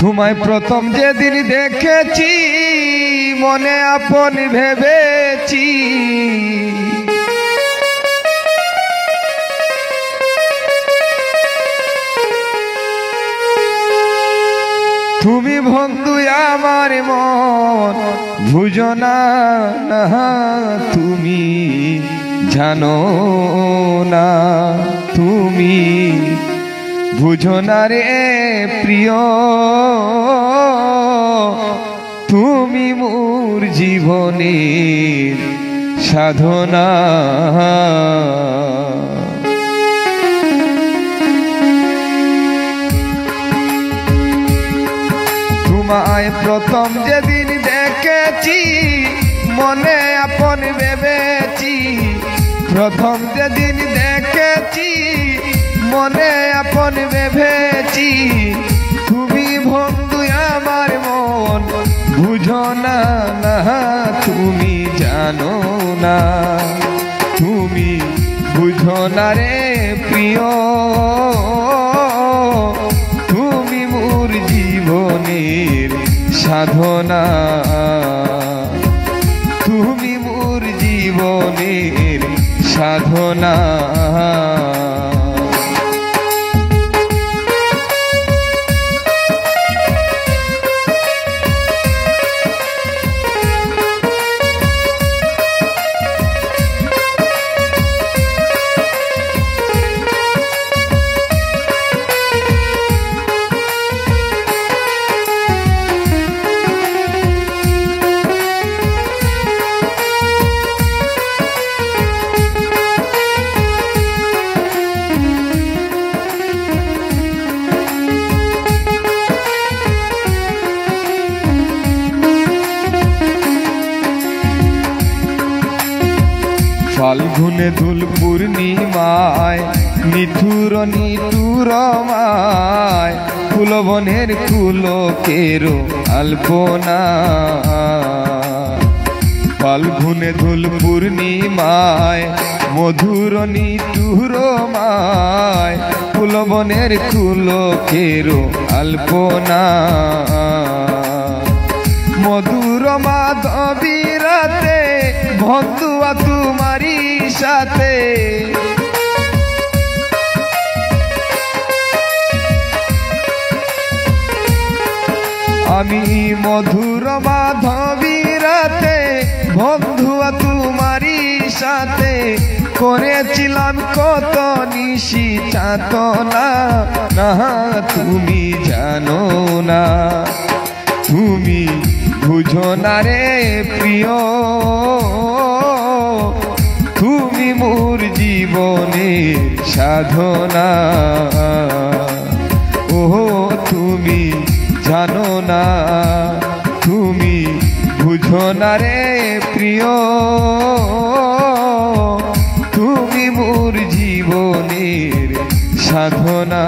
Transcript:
তোমায় প্রথম যেদিন দেখেছি মনে আপন ভেবেছি, তুমি বন্ধু আমার মন বুঝো না, তুমি জানো না, তুমি বুঝো না রে প্রিয়, তুমি মোর জীবনের সাধনা। তোমায় প্রথম যেদিন দেখেছি মনে আপন ভেবেছি, প্রথম যেদিন দেখেছি মনে আপন ভেবেছি, তুমি বন্ধু আমার মন বুঝো না, তুমি জানো না, তুমি বুঝো না রে প্রিয়, তুমি মোর জীবনের সাধনা, তুমি মোর জীবনের সাধনা। ফাল্গুনে ধুল পূর্ণিমায় নিঠুর নিঠুর মায়, কুলবনের কুলকের আলপনা, ফাল্গুনে ধুল পূর্ণিমায় মধুর নিঠুর মায়, কুলবনের কুলকের আলপনা, মধুর মাধবী রাতে বন্ধু তোমারি সাথে, আমি মধুর মাধবী রাতে বন্ধু তোমারি সাথে, করেছিলাম কত নিশি চাতনা, তুমি জানো না, তুমি বুঝো না রে প্রিয়, তুমি মোর জীবনের সাধনা, ও তুমি জানো না, তুমি বুঝো না রে প্রিয়, তুমি মোর জীবনের সাধনা।